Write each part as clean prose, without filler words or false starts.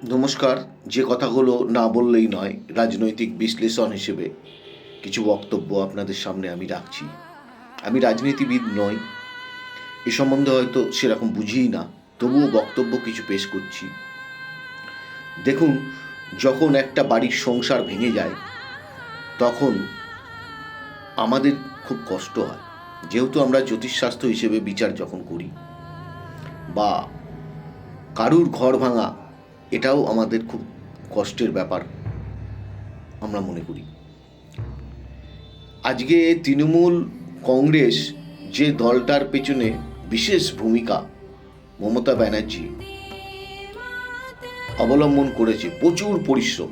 নমস্কার। যে কথাগুলো না বললেই নয়, রাজনৈতিক বিশ্লেষণ হিসেবে কিছু বক্তব্য আপনাদের সামনে আমি রাখছি। আমি রাজনীতিবিদ নই, এ সম্বন্ধে হয়তো সেরকম বুঝিই না, তবুও বক্তব্য কিছু পেশ করছি। দেখুন, যখন একটা বাড়ির সংসার ভেঙে যায় তখন আমাদের খুব কষ্ট হয়, যেহেতু আমরা জ্যোতিষশাস্ত্র হিসেবে বিচার যখন করি, বা কারুর ঘর ভাঙা এটাও আমাদের খুব কষ্টের ব্যাপার আমরা মনে করি। আজকে তৃণমূল কংগ্রেস যে দলটার পেছনে বিশেষ ভূমিকা মমতা ব্যানার্জি অবলম্বন করেছে, প্রচুর পরিশ্রম,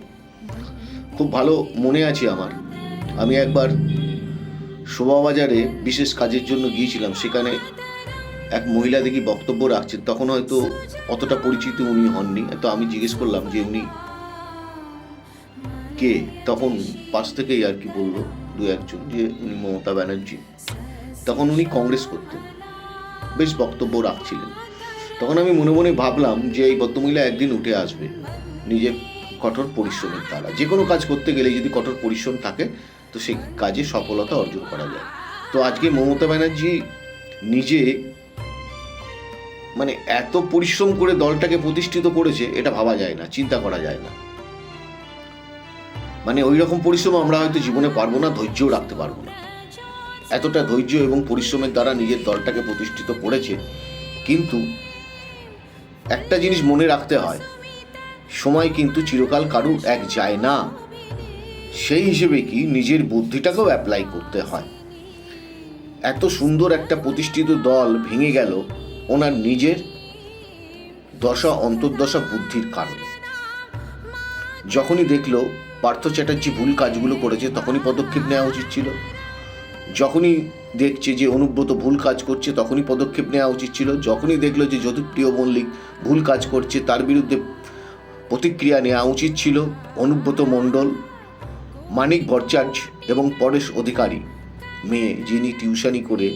খুব ভালো মনে আছে আমার। আমি একবার শোভাবাজারে বিশেষ কাজের জন্য গিয়েছিলাম, সেখানে এক মহিলা দেখি বক্তব্য রাখছেন, তখন হয়তো অতটা পরিচিত উনি হননি। তো আমি জিজ্ঞেস করলাম যে উনি কে, তখন পাশ থেকেই আর কি বললো দু একজন যে উনি মমতা ব্যানার্জি। তখন উনি কংগ্রেস করতেন, বেশ বক্তব্য রাখছিলেন। তখন আমি মনে মনে ভাবলাম যে এই ভদ্রমহিলা একদিন উঠে আসবে নিজের কঠোর পরিশ্রমের দ্বারা। যে কোনো কাজ করতে গেলে যদি কঠোর পরিশ্রম থাকে তো সেই কাজে সফলতা অর্জন করা যায়। তো আজকে মমতা ব্যানার্জি নিজে এত পরিশ্রম করে দলটাকে প্রতিষ্ঠিত করেছে, এটা ভাবা যায় না, চিন্তা করা যায় না। ওই রকম পরিশ্রম আমরা হয়তো জীবনে পারবো না, ধৈর্যও রাখতে পারবো না। এতটা ধৈর্য এবং পরিশ্রমের দ্বারা নিজের দলটাকে প্রতিষ্ঠিত করেছে। কিন্তু একটা জিনিস মনে রাখতে হয়, সময় কিন্তু চিরকাল কারুর এক যায় না। সেই হিসেবে কি নিজের বুদ্ধিটাকেও অ্যাপ্লাই করতে হয়। এত সুন্দর একটা প্রতিষ্ঠিত দল ভেঙে গেল ওনার নিজের দশা অন্তর্দশা বুদ্ধির কারণে। যখনই দেখলো পার্থ চ্যাটার্জি ভুল কাজগুলো করেছে তখনই পদক্ষেপ নেওয়া উচিত ছিল। যখনই দেখছে যে অনুব্রত ভুল কাজ করছে তখনই পদক্ষেপ নেওয়া উচিত ছিল। যখনই দেখলো যে জ্যোতিপ্রিয় মল্লিক ভুল কাজ করছে তার বিরুদ্ধে প্রতিক্রিয়া নেওয়া উচিত ছিল। অনুব্রত মণ্ডল, মানিক ভট্টাচার্য এবং পরেশ অধিকারী মেয়ে, যিনি টিউশনি করে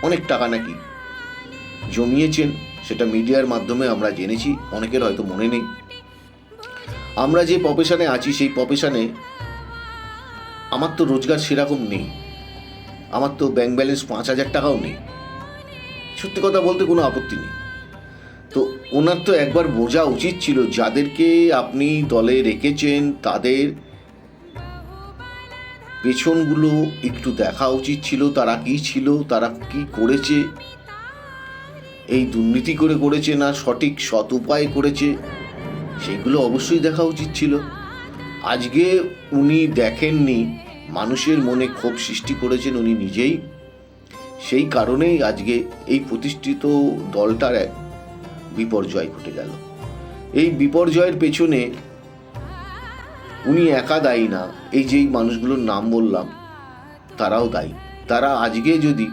অনেক টাকা নাকি জমিয়েছেন, সেটা মিডিয়ার মাধ্যমে আমরা জেনেছি, অনেকের হয়তো মনে নেই। আমরা যে প্রফেশনে আছি সেই প্রফেশনে আমার তো রোজগার সেরকম নেই, আমার তো ব্যাংক ব্যালেন্স 5,000 টাকাও নেই। সত্যি কথা বলতে কোনো আপত্তি নেই। তো ওনার তো একবার বোঝা উচিত ছিল যাদেরকে আপনি দলে রেখেছেন তাদের পেছনগুলো একটু দেখা উচিত ছিল। তারা কি ছিল, তারা কি করেছে, এই দুর্নীতি করে করেছে না সঠিক সৎ উপায়ে করেছে, সেগুলো অবশ্যই দেখা উচিত ছিল। আজকে উনি দেখেননি, মানুষের মনে ক্ষোভ সৃষ্টি করেছেন উনি নিজেই। সেই কারণেই আজকে এই প্রতিষ্ঠিত দলটার এক বিপর্যয় ঘটে গেল। এই বিপর্যয়ের পেছনে উনি একা দায়ী না, এই যেই মানুষগুলোর নাম বললাম তারাও দায়ী। তারা আজকে যদি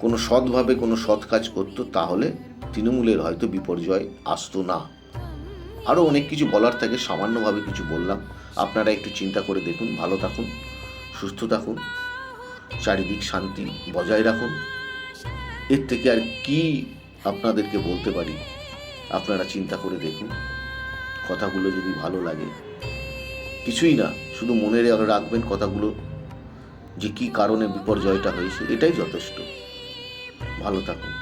কোনো সৎভাবে কোনো সৎ কাজ করতো তাহলে তৃণমূলের হয়তো বিপর্যয় আসতো না। আরও অনেক কিছু বলার থাকে, সামান্যভাবে কিছু বললাম। আপনারা একটু চিন্তা করে দেখুন। ভালো থাকুন, সুস্থ থাকুন, চারিদিক শান্তি বজায় রাখুন। এর থেকে আর কি আপনাদেরকে বলতে পারি, আপনারা চিন্তা করে দেখুন। কথাগুলো যদি ভালো লাগে, কিছুই না, শুধু মনে রাখবেন কথাগুলো, যে কি কারণে বিপর্যয়টা হয়েছে, এটাই যথেষ্ট। ভালো থাকুন।